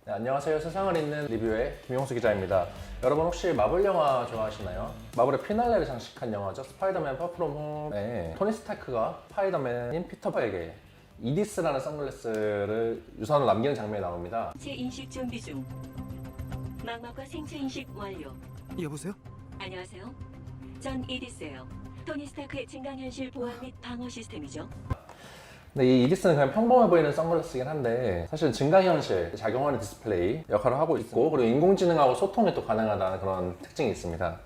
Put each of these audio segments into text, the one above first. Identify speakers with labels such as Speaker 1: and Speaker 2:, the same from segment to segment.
Speaker 1: 네, 안녕하세요. 세상을 잇는 리뷰의 김용수 기자입니다. 여러분 혹시 마블 영화 좋아하시나요? 마블의 피날레를 장식한 영화죠. 스파이더맨 파프롬 홈에 토니 스타크가 스파이더맨인 피터에게 이디스라는 선글라스를 유산으로 남기는 장면이 나옵니다.
Speaker 2: 인식 준비 중. 망막과 생체 인식 완료.
Speaker 3: 여보세요?
Speaker 2: 안녕하세요. 전 이디스예요. 토니 스타크의 증강현실 보안 및 방어 시스템이죠.
Speaker 1: 근데 이 이디스는 그냥 평범해 보이는 선글라스이긴 한데 사실 증강현실, 작용하는 디스플레이 역할을 하고 있고 그리고 인공지능하고 소통이 또 가능하다는 그런 특징이 있습니다.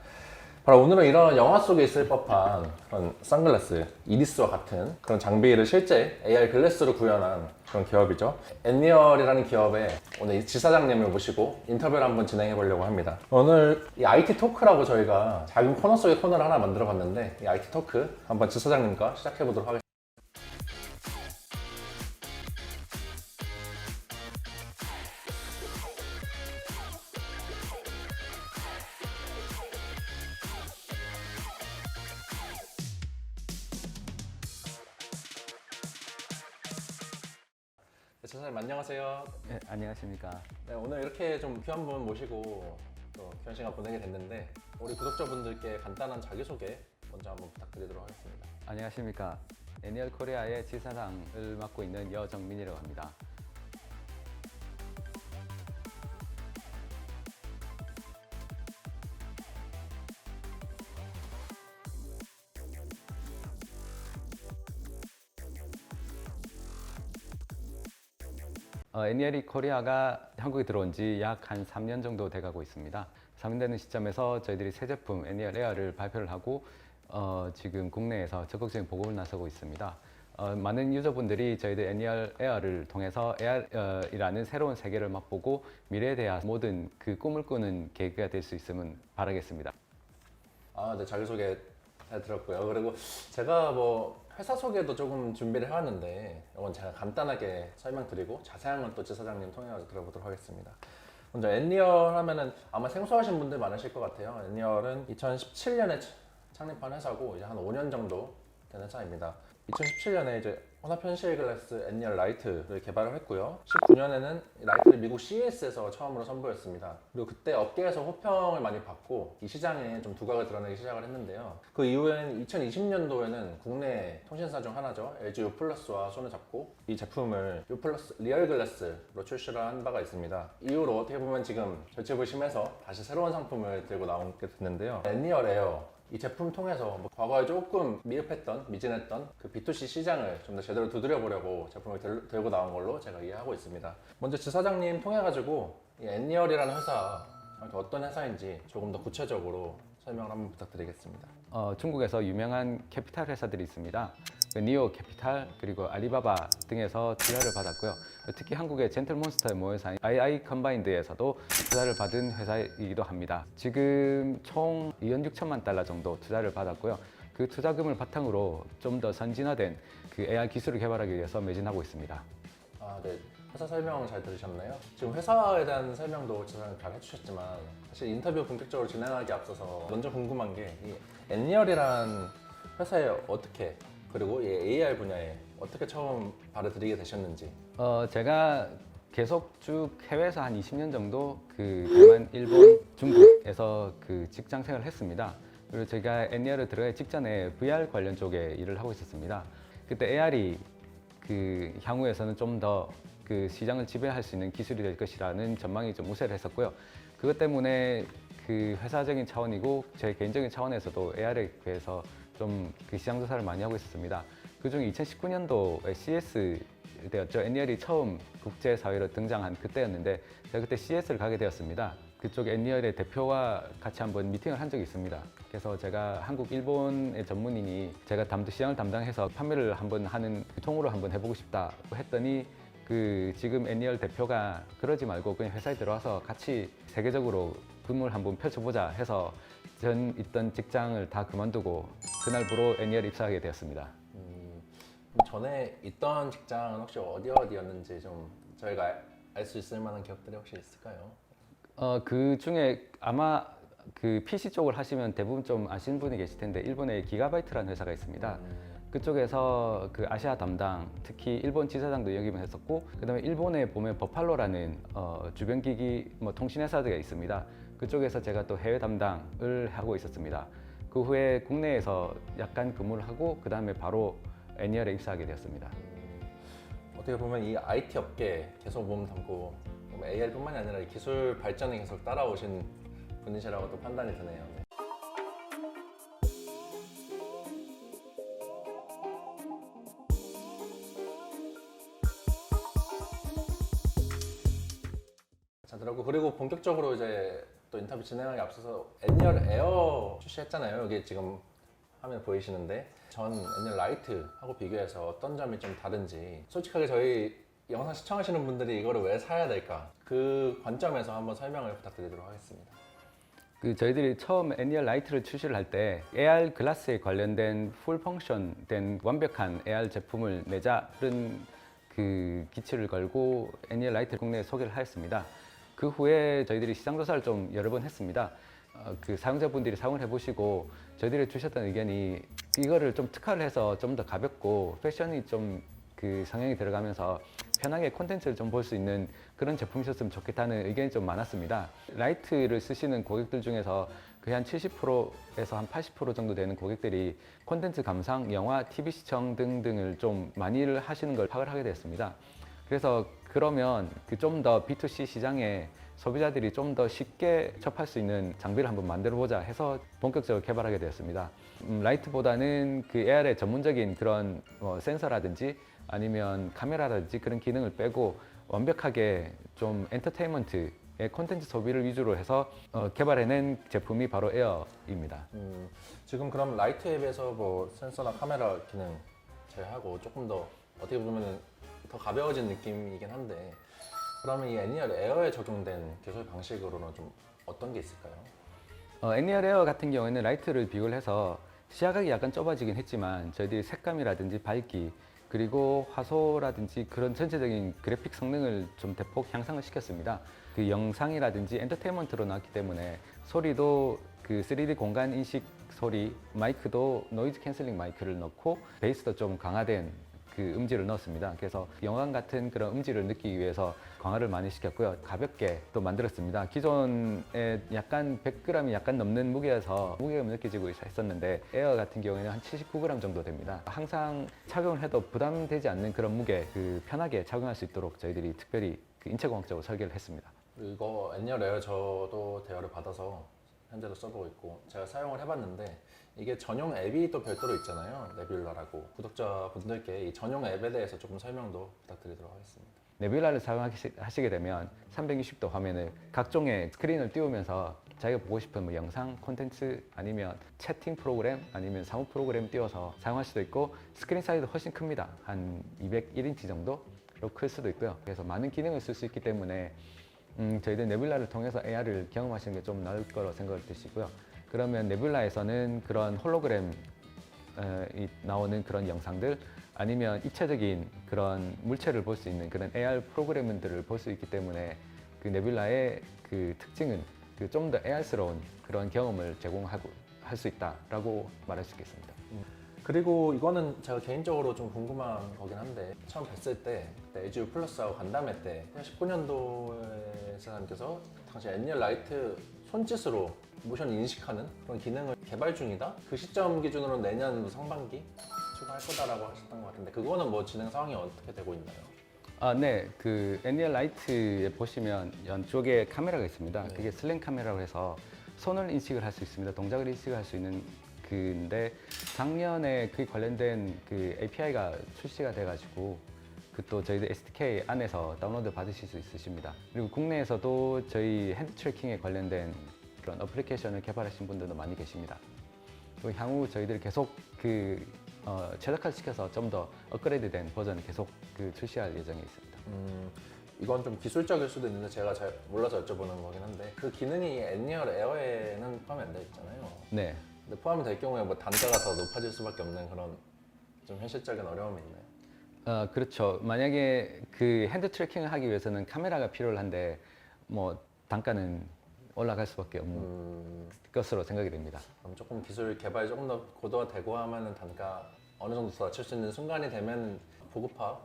Speaker 1: 바로 오늘은 이런 영화 속에 있을 법한 그런 선글라스, 이디스와 같은 그런 장비를 실제 AR 글래스로 구현한 그런 기업이죠. 엔리얼이라는 기업에 오늘 이 지사장님을 모시고 인터뷰를 한번 진행해 보려고 합니다. 오늘 이 IT 토크라고 저희가 작은 코너 속의 코너를 하나 만들어 봤는데 이 IT 토크 한번 지사장님과 시작해 보도록 하겠습니다. 네, 지사장님 안녕하세요.
Speaker 4: 네, 안녕하십니까.
Speaker 1: 네, 오늘 이렇게 좀 귀한 분 모시고 또 귀한 시간 보내게 됐는데 우리 구독자분들께 간단한 자기소개 먼저 한번 부탁드리도록 하겠습니다.
Speaker 4: 안녕하십니까. 애니얼 코리아의 지사장을 맡고 있는 여정민이라고 합니다. 애니얼 코리아가 한국에 들어온 지 약 한 3년 정도 돼가고 있습니다. 3년 되는 시점에서 저희들이 새 제품 애니얼 에어를 발표를 하고 지금 국내에서 적극적인 보급을 나서고 있습니다. 많은 유저분들이 저희들 애니얼 에어를 통해서 AR이라는 새로운 세계를 맛보고 미래에 대한 모든 그 꿈을 꾸는 계기가 될 수 있으면 바라겠습니다.
Speaker 1: 네, 자기소개 잘 들었고요. 그리고 제가 뭐 회사 소개도 조금 준비를 해왔는데 이건 제가 간단하게 설명드리고 자세한 건 또 지사장님 통해 가지고 들어보도록 하겠습니다. 먼저 엔리얼 하면은 아마 생소하신 분들 많으실 것 같아요. 엔리얼은 2017년에 창립한 회사고 이제 한 5년 정도 된 회사입니다. 2017년에 이제 혼합현실 글래스 엔리얼 라이트를 개발을 했고요. 19년에는 라이트를 미국 CES에서 처음으로 선보였습니다. 그리고 그때 업계에서 호평을 많이 받고 이 시장에 좀 두각을 드러내기 시작을 했는데요. 그 이후엔 2020년도에는 국내 통신사 중 하나죠. LG U+와 손을 잡고 이 제품을 U+ 리얼 글래스로 출시를 한 바가 있습니다. 이후로 어떻게 보면 지금 절집을 심해서 다시 새로운 상품을 들고 나오게 됐는데요. 엔리얼 에어 이 제품 통해서 과거에 조금 미흡했던, 미진했던 그 B2C 시장을 좀 더 제대로 두드려보려고 제품을 들고 나온 걸로 제가 이해하고 있습니다. 먼저 지사장님 통해가지고 이 엔리얼이라는 회사 어떤 회사인지 조금 더 구체적으로 설명을 한번 부탁드리겠습니다.
Speaker 4: 중국에서 유명한 캐피탈 회사들이 있습니다. 니오 캐피탈 그리고 알리바바 등에서 투자를 받았고요. 특히 한국의 젠틀몬스터의 모회사인 II 컨바인드에서도 투자를 받은 회사이기도 합니다. 지금 총 2억 6천만 달러 정도 투자를 받았고요. 그 투자금을 바탕으로 좀 더 선진화된 그 AR 기술을 개발하기 위해서 매진하고 있습니다.
Speaker 1: 네. 회사 설명 잘 들으셨나요? 지금 회사에 대한 설명도 지사장님 잘 해주셨지만 사실 인터뷰 본격적으로 진행하기 앞서서 먼저 궁금한 게 이 엔리얼이란 회사에 어떻게 그리고 이 AR 분야에 어떻게 처음 발을 들이게 되셨는지.
Speaker 4: 제가 계속 쭉 해외에서 한 20년 정도 그 대만, 일본, 중국에서 그 직장 생활을 했습니다. 그리고 제가 엔리얼을 들어가기 직전에 VR 관련 쪽에 일을 하고 있었습니다. 그때 AR이 그 향후에서는 좀 더 그 시장을 지배할 수 있는 기술이 될 것이라는 전망이 좀 우세를 했었고요. 그것 때문에 그 회사적인 차원이고 제 개인적인 차원에서도 AR에 대해서 좀 그 시장 조사를 많이 하고 있었습니다. 그중 2019년도에 CS 때였죠. 엔리얼이 처음 국제사회로 등장한 그때였는데 제가 그때 CS를 가게 되었습니다. 그쪽 엔리얼의 대표와 같이 한번 미팅을 한 적이 있습니다. 그래서 제가 한국, 일본의 전문인이 제가 시장을 담당해서 판매를 한번 하는 통으로 한번 해보고 싶다고 했더니 그 지금 엔리얼 대표가 그러지 말고 그냥 회사에 들어와서 같이 세계적으로 근무를 한번 펼쳐보자 해서 전 있던 직장을 다 그만두고 그날부로 엔리얼에 입사하게 되었습니다.
Speaker 1: 전에 있던 직장은 혹시 어디였는지 좀 저희가 알 수 있을 만한 기업들이 혹시 있을까요?
Speaker 4: 그 중에 아마 그 PC 쪽을 하시면 대부분 좀 아시는 분이 계실 텐데 일본에 기가바이트라는 회사가 있습니다. 그쪽에서 그 아시아 담당, 특히 일본 지사장도 역임을 했었고, 그다음에 일본에 보면 버팔로라는 주변 기기 뭐 통신 회사가 있습니다. 그쪽에서 제가 또 해외 담당을 하고 있었습니다. 그 후에 국내에서 약간 근무를 하고 그다음에 바로 애니얼에 입사하게 되었습니다.
Speaker 1: 어떻게 보면 이 IT 업계에 계속 몸 담고 AI뿐만이 아니라 이 기술 발전에 계속 따라오신 분이시라고 또 판단이 드네요. 네. 자, 그리고 본격적으로 이제 또 인터뷰 진행하기 앞서서 애니얼 에어 출시했잖아요. 여기 지금 화면 보이시는데 전 애니얼 라이트하고 비교해서 어떤 점이 좀 다른지 솔직하게 저희 영상 시청하시는 분들이 이거를 왜 사야 될까 그 관점에서 한번 설명을 부탁드리도록 하겠습니다.
Speaker 4: 그 저희들이 처음 애니얼 라이트를 출시를 할 때 AR 글라스에 관련된 풀 펑션 된 완벽한 AR 제품을 내자는 그 기치를 걸고 애니얼 라이트를 국내에 소개를 하였습니다. 그 후에 저희들이 시장 조사를 좀 여러 번 했습니다. 그 사용자분들이 사용을 해보시고 저희들이 주셨던 의견이 이거를 좀 특화를 해서 좀 더 가볍고 패션이 좀 그 성향이 들어가면서 편하게 콘텐츠를 좀 볼 수 있는 그런 제품이셨으면 좋겠다는 의견이 좀 많았습니다. 라이트를 쓰시는 고객들 중에서 거의 한 70%에서 한 80% 정도 되는 고객들이 콘텐츠 감상, 영화, TV 시청 등등을 좀 많이를 하시는 걸 파악을 하게 됐습니다. 그래서 그러면 그 좀 더 B2C 시장에 소비자들이 좀 더 쉽게 접할 수 있는 장비를 한번 만들어 보자 해서 본격적으로 개발하게 되었습니다. 라이트보다는 그 AR의 전문적인 그런 센서라든지 아니면 카메라라든지 그런 기능을 빼고 완벽하게 좀 엔터테인먼트의 콘텐츠 소비를 위주로 해서 개발해낸 제품이 바로 에어입니다.
Speaker 1: 지금 그럼 라이트에 비해서 뭐 센서나 카메라 기능 제외하고 조금 더 어떻게 보면 더 가벼워진 느낌이긴 한데 그러면 이 애니얼 에어에 적용된 개설 방식으로는 좀 어떤 게 있을까요?
Speaker 4: 애니얼 에어 같은 경우에는 라이트를 비교를 해서 시야각이 약간 좁아지긴 했지만 저희들이 색감이라든지 밝기 그리고 화소라든지 그런 전체적인 그래픽 성능을 좀 대폭 향상을 시켰습니다. 그 영상이라든지 엔터테인먼트로 나왔기 때문에 소리도 그 3D 공간 인식 소리, 마이크도 노이즈 캔슬링 마이크를 넣고 베이스도 좀 강화된 그 음질을 넣었습니다. 그래서 영화관 같은 그런 음질을 느끼기 위해서 강화를 많이 시켰고요. 가볍게 또 만들었습니다. 기존에 약간 100g이 약간 넘는 무게여서 무게감이 느껴지고 있었는데 에어 같은 경우에는 한 79g 정도 됩니다. 항상 착용을 해도 부담되지 않는 그런 무게, 그 편하게 착용할 수 있도록 저희들이 특별히 그 인체공학적으로 설계를 했습니다.
Speaker 1: 이거 애니얼 에어 저도 대여를 받아서 현재도 써보고 있고 제가 사용을 해봤는데 이게 전용 앱이 또 별도로 있잖아요. 네뷸라라고 구독자분들께 이 전용 앱에 대해서 조금 설명도 부탁드리도록 하겠습니다.
Speaker 4: 네뷸라를 사용하시게 되면 360도 화면을 각종의 스크린을 띄우면서 자기가 보고 싶은 뭐 영상, 콘텐츠 아니면 채팅 프로그램 아니면 사무 프로그램 띄워서 사용할 수도 있고 스크린 사이즈도 훨씬 큽니다. 한 201인치 정도로 클 수도 있고요. 그래서 많은 기능을 쓸 수 있기 때문에 저희들 네뷸라를 통해서 AR을 경험하시는 게 좀 나을 거라고 생각을 드시고요. 그러면 네뷸라에서는 그런 홀로그램이 나오는 그런 영상들 아니면 입체적인 그런 물체를 볼 수 있는 그런 AR 프로그램들을 볼 수 있기 때문에 그 네뷸라의 그 특징은 그 좀 더 AR스러운 그런 경험을 제공하고 할 수 있다라고 말할 수 있겠습니다.
Speaker 1: 그리고 이거는 제가 개인적으로 좀 궁금한 거긴 한데 처음 뵀을 때 그때 에듀 플러스하고 간담회 때 19년도에 사장님께서 당시 애니얼 라이트 손짓으로 모션 인식하는 그런 기능을 개발 중이다? 그 시점 기준으로 내년 상반기 추가할 거다라고 하셨던 것 같은데 그거는 뭐 진행 상황이 어떻게 되고 있나요?
Speaker 4: 네. 그 애니얼 라이트에 보시면 연쪽에 카메라가 있습니다.
Speaker 1: 네.
Speaker 4: 그게 슬램 카메라로 해서 손을 인식을 할 수 있습니다. 동작을 인식을 할 수 있는 근데 작년에 그 관련된 그 API가 출시가 돼가지고 그 또 저희들 SDK 안에서 다운로드 받으실 수 있으십니다. 그리고 국내에서도 저희 핸드 트래킹에 관련된 그런 어플리케이션을 개발하신 분들도 많이 계십니다. 그리고 향후 저희들이 계속 그 최적화 시켜서 좀 더 업그레이드된 버전을 계속 그 출시할 예정에 있습니다.
Speaker 1: 이건 좀 기술적일 수도 있는데 제가 잘 몰라서 여쭤보는 거긴 한데 그 기능이 애니얼 에어에는 포함이 안 돼 있잖아요.
Speaker 4: 네.
Speaker 1: 근데 포함이 될 경우에 뭐 단가가 더 높아질 수밖에 없는 그런 좀 현실적인 어려움이 있나요?
Speaker 4: 그렇죠. 만약에 그 핸드 트래킹을 하기 위해서는 카메라가 필요한데 뭐 단가는 올라갈 수밖에 없는 것으로 생각이 됩니다.
Speaker 1: 그럼 조금 기술 개발이 조금 더 고도화되고 하면은 단가 어느 정도 더 낮출 수 있는 순간이 되면 보급화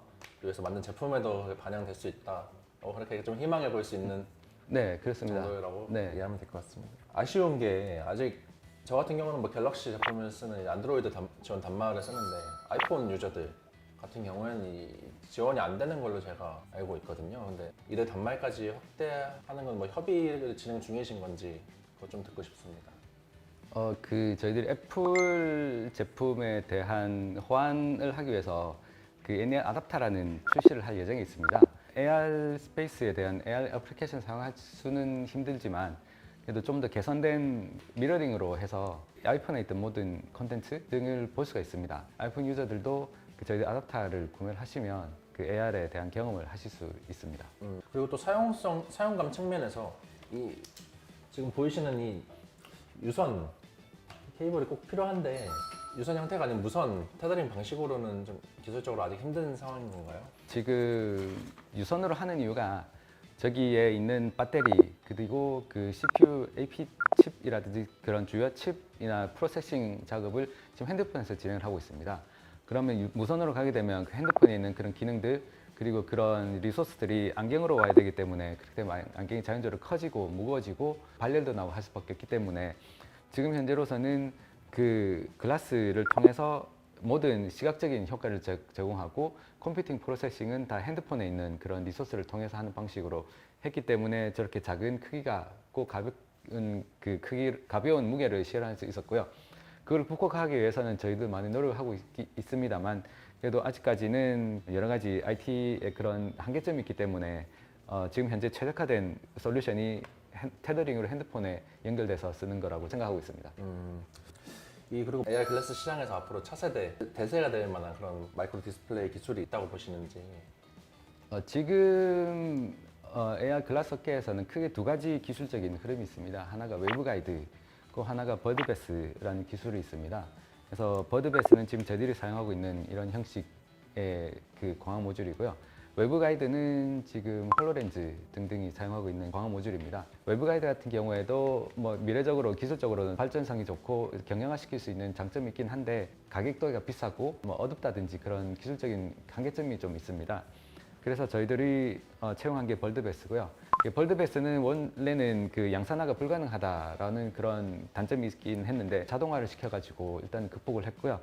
Speaker 1: 위해서 만든 제품에도 반영될 수 있다. 그렇게 좀 희망을 볼 수 있는
Speaker 4: 네, 그렇습니다.
Speaker 1: 정도라고
Speaker 4: 네.
Speaker 1: 이해하면 될 것 같습니다. 아쉬운 게 아직 저 같은 경우는 뭐 갤럭시 제품을 쓰는 안드로이드 지원 단말을 쓰는데 아이폰 유저들 같은 경우에는 이 지원이 안 되는 걸로 제가 알고 있거든요. 근데 이들 단말까지 확대하는 건 뭐 협의를 진행 중이신 건지 그거 좀 듣고 싶습니다.
Speaker 4: 저희들이 애플 제품에 대한 호환을 하기 위해서 그 NR 아답터라는 출시를 할 예정이 있습니다. AR 스페이스에 대한 AR 애플리케이션 사용할 수는 힘들지만 그래도 좀 더 개선된 미러링으로 해서 아이폰에 있던 모든 콘텐츠 등을 볼 수가 있습니다. 아이폰 유저들도 저희들 아답터를 구매를 하시면 그 AR에 대한 경험을 하실 수 있습니다.
Speaker 1: 그리고 또 사용감 측면에서 이 지금 보이시는 이 유선 케이블이 꼭 필요한데 유선 형태가 아닌 무선 테더링 방식으로는 좀 기술적으로 아직 힘든 상황인 건가요?
Speaker 4: 지금 유선으로 하는 이유가 저기에 있는 배터리 그리고 그 CPU, AP 칩이라든지 그런 주요 칩이나 프로세싱 작업을 지금 핸드폰에서 진행을 하고 있습니다. 그러면 무선으로 가게 되면 그 핸드폰에 있는 그런 기능들 그리고 그런 리소스들이 안경으로 와야 되기 때문에 그렇게 되면 안경이 자연적으로 커지고 무거워지고 발열도 나고 할 수밖에 없기 때문에 지금 현재로서는 그 글라스를 통해서 모든 시각적인 효과를 제공하고 컴퓨팅 프로세싱은 다 핸드폰에 있는 그런 리소스를 통해서 하는 방식으로 했기 때문에 저렇게 작은 크기가 꼭 가벼운 무게를 실현할 수 있었고요. 그걸 극복하기 위해서는 저희도 많이 노력을 하고 있습니다만 그래도 아직까지는 여러 가지 IT의 그런 한계점이 있기 때문에 지금 현재 최적화된 솔루션이 테더링으로 핸드폰에 연결돼서 쓰는 거라고 생각하고 있습니다.
Speaker 1: 그리고 AR 글래스 시장에서 앞으로 차세대 대세가 될 만한 그런 마이크로 디스플레이 기술이 있다고 보시는지.
Speaker 4: 지금 AR 글라스 업계에서는 크게 두 가지 기술적인 흐름이 있습니다. 하나가 웨이브가이드, 또 하나가 버드베스라는 기술이 있습니다. 그래서 버드베스는 지금 저희들이 사용하고 있는 이런 형식의 그 광학 모듈이고요. 웨브가이드는 지금 홀로렌즈 등등이 사용하고 있는 광학 모듈입니다. 웨브가이드 같은 경우에도 뭐 미래적으로 기술적으로는 발전성이 좋고 경량화시킬 수 있는 장점이 있긴 한데 가격대가 비싸고 뭐 어둡다든지 그런 기술적인 한계점이 좀 있습니다. 그래서 저희들이 채용한 게 벌드베스고요. 벌드베스는 원래는 그 양산화가 불가능하다라는 그런 단점이 있긴 했는데 자동화를 시켜가지고 일단 극복을 했고요.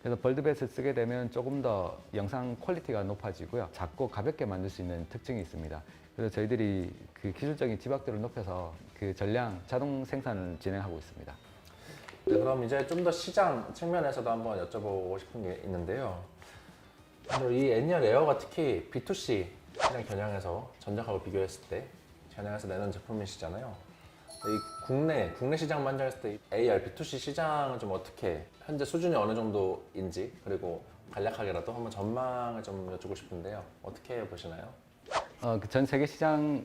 Speaker 4: 그래서 벌드베스를 쓰게 되면 조금 더 영상 퀄리티가 높아지고요. 작고 가볍게 만들 수 있는 특징이 있습니다. 그래서 저희들이 그 기술적인 집약도를 높여서 그 전량 자동 생산을 진행하고 있습니다.
Speaker 1: 네, 그럼 이제 좀 더 시장 측면에서도 한번 여쭤보고 싶은 게 있는데요. 이 애니얼 에어가 특히 B2C 시장 겨냥해서 전작하고 비교했을 때 겨냥해서 내는 제품이시잖아요. 이 국내 시장만 한정했을 때 AR B2C 시장은 좀 어떻게 현재 수준이 어느 정도인지 그리고 간략하게라도 한번 전망을 좀 여쭈고 싶은데요. 어떻게 보시나요?
Speaker 4: 전 세계 시장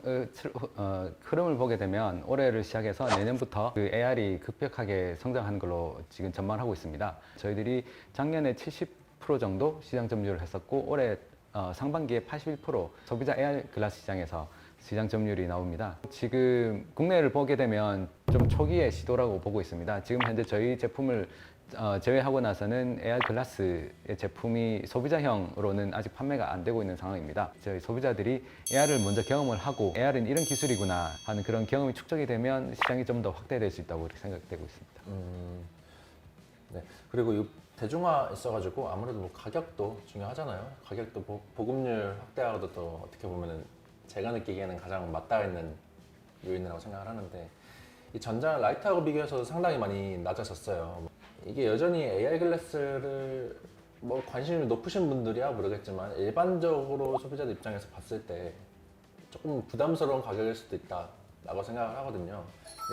Speaker 4: 흐름을 보게 되면 올해를 시작해서 내년부터 그 AR이 급격하게 성장하는 걸로 지금 전망하고 있습니다. 저희들이 작년에 70% 정도 시장 점유율을 했었고 올해 상반기에 81% 소비자 AR 글라스 시장에서 시장 점유율이 나옵니다. 지금 국내를 보게 되면 좀 초기의 시도라고 보고 있습니다. 지금 현재 저희 제품을 제외하고 나서는 AR 글라스의 제품이 소비자형으로는 아직 판매가 안 되고 있는 상황입니다. 저희 소비자들이 AR을 먼저 경험을 하고 AR은 이런 기술이구나 하는 그런 경험이 축적이 되면 시장이 좀 더 확대될 수 있다고 생각되고 있습니다.
Speaker 1: 네. 그리고 이 대중화 있어가지고 아무래도 뭐 가격도 중요하잖아요. 가격도 보급률 확대하고도 또 어떻게 보면은 제가 느끼기에는 가장 맞닿아 있는 요인이라고 생각을 하는데 이 전자 라이트하고 비교해서 상당히 많이 낮아졌어요. 이게 여전히 AR 글래스를 뭐 관심이 높으신 분들이야 모르겠지만 일반적으로 소비자들 입장에서 봤을 때 조금 부담스러운 가격일 수도 있다라고 생각을 하거든요.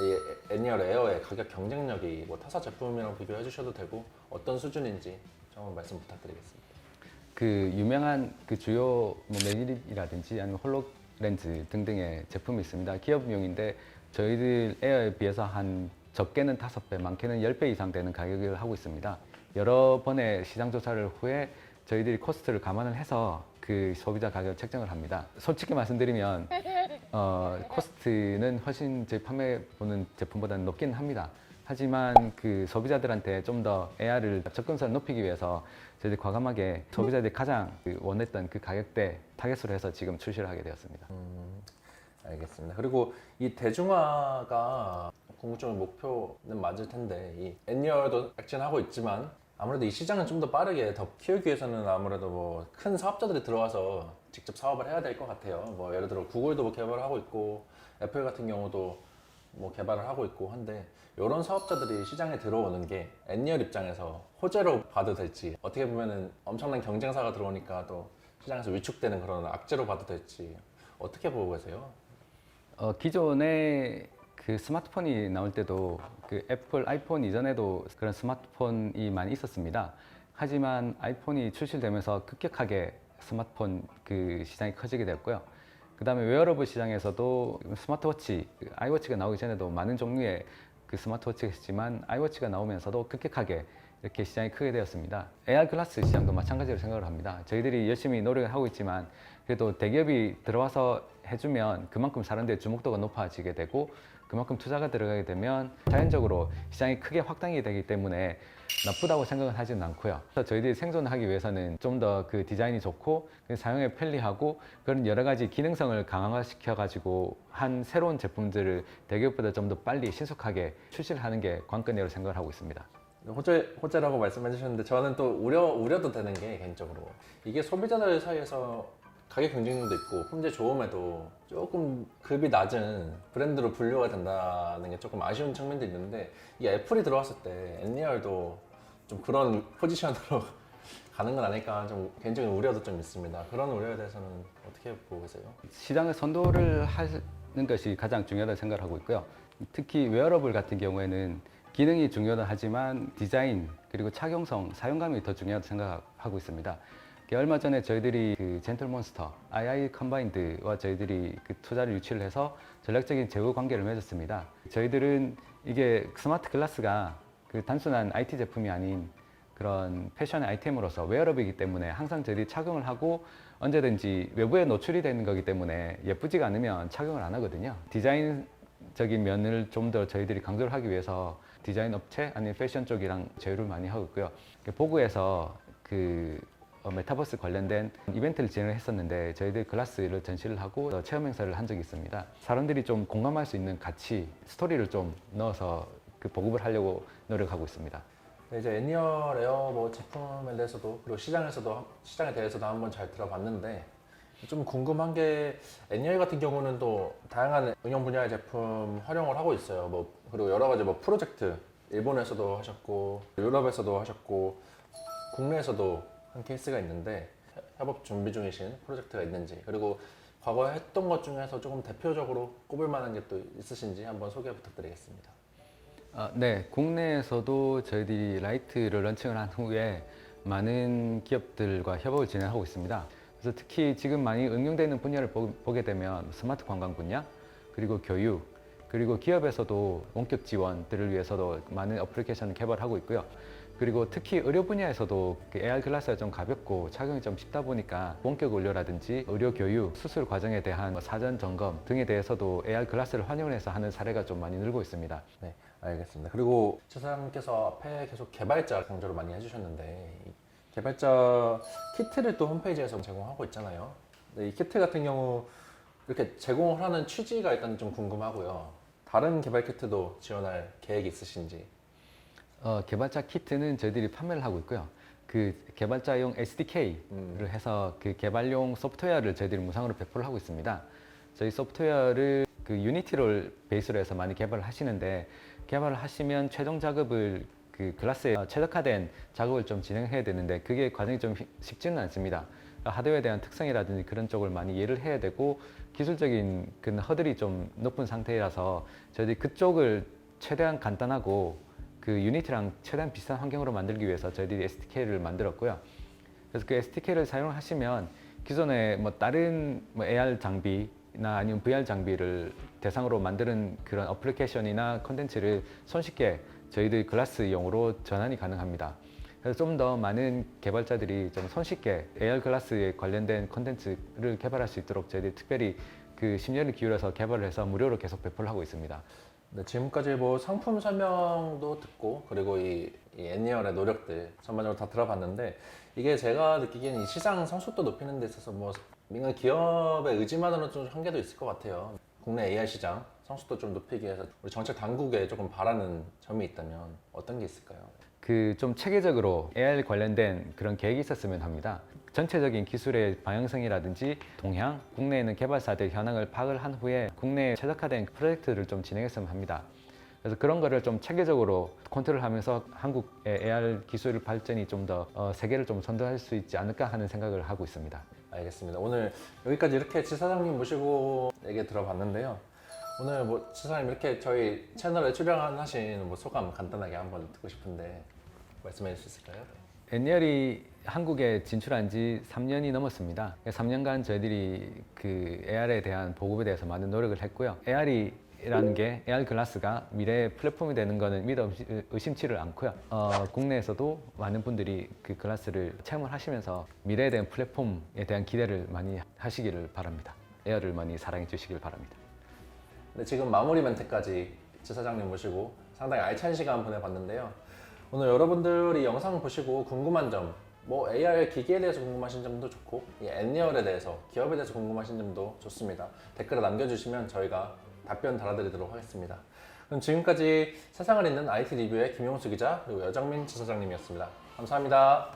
Speaker 1: 이 애니얼 에어의 가격 경쟁력이 뭐 타사 제품이랑 비교해 주셔도 되고 어떤 수준인지 좀 말씀 부탁드리겠습니다.
Speaker 4: 그 유명한 그 주요 뭐 매립이라든지 아니면 홀로렌즈 등등의 제품이 있습니다. 기업용인데 저희들 에어에 비해서 한 적게는 5배, 많게는 10배 이상 되는 가격을 하고 있습니다. 여러 번의 시장 조사를 후에 저희들이 코스트를 감안을 해서 그 소비자 가격을 책정을 합니다. 솔직히 말씀드리면 코스트는 훨씬 저희 판매 보는 제품보다는 높긴 합니다. 하지만 그 소비자들한테 좀 더 AR을 접근성을 높이기 위해서 저희들이 과감하게 소비자들이 가장 원했던 그 가격대 타겟으로 해서 지금 출시를 하게 되었습니다.
Speaker 1: 알겠습니다. 그리고 이 대중화가 궁극적인 목표는 맞을 텐데 이 N열도 액션하고 있지만 아무래도 이 시장을 좀 더 빠르게 더 키우기 위해서는 아무래도 뭐 큰 사업자들이 들어와서 직접 사업을 해야 될 것 같아요. 뭐 예를 들어 구글도 뭐 개발을 하고 있고 애플 같은 경우도 뭐 개발을 하고 있고 한데 이런 사업자들이 시장에 들어오는 게 N열 입장에서 호재로 봐도 될지 어떻게 보면은 엄청난 경쟁사가 들어오니까 또 시장에서 위축되는 그런 악재로 봐도 될지 어떻게 보고 계세요?
Speaker 4: 기존에 그 스마트폰이 나올 때도 그 애플 아이폰 이전에도 그런 스마트폰이 많이 있었습니다. 하지만 아이폰이 출시되면서 급격하게 스마트폰 그 시장이 커지게 되었고요. 그 다음에 웨어러블 시장에서도 스마트워치, 아이워치가 나오기 전에도 많은 종류의 그 스마트워치가 있었지만 아이워치가 나오면서도 급격하게 이렇게 시장이 크게 되었습니다. AR 글라스 시장도 마찬가지로 생각을 합니다. 저희들이 열심히 노력을 하고 있지만 그래도 대기업이 들어와서 해주면 그만큼 사람들의 주목도가 높아지게 되고 그만큼 투자가 들어가게 되면 자연적으로 시장이 크게 확장이 되기 때문에 나쁘다고 생각은 하지는 않고요. 그래서 저희들이 생존하기 위해서는 좀 더 그 디자인이 좋고 사용에 편리하고 그런 여러 가지 기능성을 강화시켜 가지고 한 새로운 제품들을 대기업보다 좀 더 빨리 신속하게 출시를 하는 게 관건이라고 생각을 하고 있습니다.
Speaker 1: 호재라고 말씀해 주셨는데 저는 또 우려도 되는 게 개인적으로 이게 소비자들 사이에서 가격 경쟁력도 있고 품질 좋음에도 조금 급이 낮은 브랜드로 분류가 된다는 게 조금 아쉬운 측면도 있는데 이 애플이 들어왔을 때 N리얼도 좀 그런 포지션으로 가는 건 아닐까 좀 개인적인 우려도 좀 있습니다. 그런 우려에 대해서는 어떻게 보고 계세요?
Speaker 4: 시장을 선도를 하는 것이 가장 중요하다고 생각을 하고 있고요. 특히 웨어러블 같은 경우에는 기능이 중요하다 하지만 디자인 그리고 착용성, 사용감이 더 중요하다고 생각하고 있습니다. 얼마 전에 저희들이 그 젠틀몬스터, II 컴바인드와 저희들이 그 투자를 유치를 해서 전략적인 제휴 관계를 맺었습니다. 저희들은 이게 스마트 글라스가 그 단순한 IT 제품이 아닌 그런 패션의 아이템으로서 웨어러블이기 때문에 항상 저희들이 착용을 하고 언제든지 외부에 노출이 되는 거기 때문에 예쁘지가 않으면 착용을 안 하거든요. 디자인적인 면을 좀 더 저희들이 강조를 하기 위해서 디자인 업체 아니면 패션 쪽이랑 제휴를 많이 하고 있고요. 보고에서 그 메타버스 관련된 이벤트를 진행을 했었는데 저희들 글라스를 전시를 하고 체험 행사를 한 적이 있습니다. 사람들이 좀 공감할 수 있는 가치, 스토리를 좀 넣어서 그 보급을 하려고 노력하고 있습니다.
Speaker 1: 네, 이제 N리얼 에어 뭐 제품에 대해서도 그리고 시장에 대해서도 한번 잘 들어봤는데 좀 궁금한 게 N리얼 같은 경우는 또 다양한 응용 분야의 제품 활용을 하고 있어요. 뭐 그리고 여러 가지 뭐 프로젝트 일본에서도 하셨고 유럽에서도 하셨고 국내에서도 한 케이스가 있는데 협업 준비 중이신 프로젝트가 있는지 그리고 과거에 했던 것 중에서 조금 대표적으로 꼽을 만한 게 또 있으신지 한번 소개 부탁드리겠습니다.
Speaker 4: 네, 국내에서도 저희들이 라이트를 런칭을 한 후에 많은 기업들과 협업을 진행하고 있습니다. 그래서 특히 지금 많이 응용되는 분야를 보게 되면 스마트 관광 분야, 그리고 교육, 그리고 기업에서도 원격 지원들을 위해서도 많은 어플리케이션을 개발하고 있고요. 그리고 특히 의료 분야에서도 AR 글라스가 좀 가볍고 착용이 좀 쉽다 보니까 원격 의료라든지 의료 교육, 수술 과정에 대한 사전 점검 등에 대해서도 AR 글라스를 활용을 해서 하는 사례가 좀 많이 늘고 있습니다.
Speaker 1: 네, 알겠습니다. 그리고 최 사장님께서 앞에 계속 개발자 강조를 많이 해주셨는데 이 개발자 키트를 또 홈페이지에서 제공하고 있잖아요. 근데 이 키트 같은 경우 이렇게 제공을 하는 취지가 일단 좀 궁금하고요. 다른 개발 키트도 지원할 계획이 있으신지?
Speaker 4: 개발자 키트는 저희들이 판매를 하고 있고요. 그 개발자용 SDK를 해서 그 개발용 소프트웨어를 저희들이 무상으로 배포를 하고 있습니다. 저희 소프트웨어를 그 유니티를 베이스로 해서 많이 개발을 하시는데 개발을 하시면 최종 작업을 그 글라스에 최적화된 작업을 좀 진행해야 되는데 그게 과정이 좀 쉽지는 않습니다. 하드웨어에 대한 특성이라든지 그런 쪽을 많이 이해를 해야 되고 기술적인 그 허들이 좀 높은 상태라서 저희들이 그쪽을 최대한 간단하고 그 유니티랑 최대한 비슷한 환경으로 만들기 위해서 저희들이 SDK를 만들었고요. 그래서 그 SDK를 사용하시면 기존에 뭐 다른 뭐 AR 장비나 아니면 VR 장비를 대상으로 만드는 그런 어플리케이션이나 콘텐츠를 손쉽게 저희들 글라스용으로 전환이 가능합니다. 그래서 좀 더 많은 개발자들이 좀 손쉽게 AR 글라스에 관련된 콘텐츠를 개발할 수 있도록 저희들이 특별히 그 심려를 기울여서 개발을 해서 무료로 계속 배포를 하고 있습니다.
Speaker 1: 네, 지금까지 뭐 상품 설명도 듣고 그리고 이 애니얼의 노력들 전반적으로 다 들어봤는데 이게 제가 느끼기에는 이 시장 성숙도 높이는 데 있어서 뭐 민간 기업의 의지만으로는 좀 한계도 있을 것 같아요. 국내 AI 시장 성숙도 좀 높이기 위해서 우리 정책 당국에 조금 바라는 점이 있다면 어떤 게 있을까요?
Speaker 4: 그 좀 체계적으로 AR 관련된 그런 계획이 있었으면 합니다. 전체적인 기술의 방향성이라든지 동향, 국내에 있는 개발사들 현황을 파악을 한 후에 국내에 최적화된 프로젝트를 좀 진행했으면 합니다. 그래서 그런 거를 좀 체계적으로 컨트롤하면서 한국의 AR 기술 발전이 좀 더 세계를 좀 선도할 수 있지 않을까 하는 생각을 하고 있습니다.
Speaker 1: 알겠습니다. 오늘 여기까지 이렇게 지사장님 모시고 얘기 들어봤는데요. 오늘 뭐 지사장님 이렇게 저희 채널에 출연하신 뭐 소감 간단하게 한번 듣고 싶은데 말씀해 주실 수 있을까요?
Speaker 4: 애니얼이 한국에 진출한 지 3년이 넘었습니다. 3년간 저희들이 그 AR에 대한 보급에 대해서 많은 노력을 했고요. AR이라는 게 AR 글라스가 미래의 플랫폼이 되는 거는 믿어 의심치를 않고요. 국내에서도 많은 분들이 그 글라스를 체험을 하시면서 미래에 대한 플랫폼에 대한 기대를 많이 하시기를 바랍니다. AR을 많이 사랑해 주시길 바랍니다.
Speaker 1: 네, 지금 마무리 멘트까지 지사장님 모시고 상당히 알찬 시간 보내봤는데요. 오늘 여러분들이 영상 보시고 궁금한 점, 뭐 AR 기기에 대해서 궁금하신 점도 좋고 이 애니얼에 대해서, 기업에 대해서 궁금하신 점도 좋습니다. 댓글에 남겨주시면 저희가 답변 달아드리도록 하겠습니다. 그럼 지금까지 세상을 잇는 IT 리뷰의 김용수 기자 그리고 여정민 지사장님이었습니다. 감사합니다.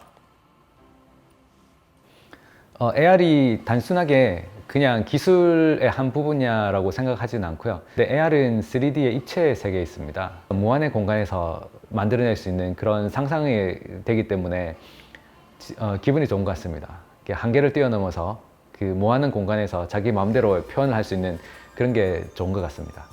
Speaker 4: AR이 단순하게 그냥 기술의 한 부분이라고 생각하지는 않고요. 근데 AR은 3D의 입체의 세계에 있습니다. 무한의 공간에서 만들어낼 수 있는 그런 상상이 되기 때문에 기분이 좋은 것 같습니다. 한계를 뛰어넘어서 그 무한한 공간에서 자기 마음대로 표현을 할 수 있는 그런 게 좋은 것 같습니다.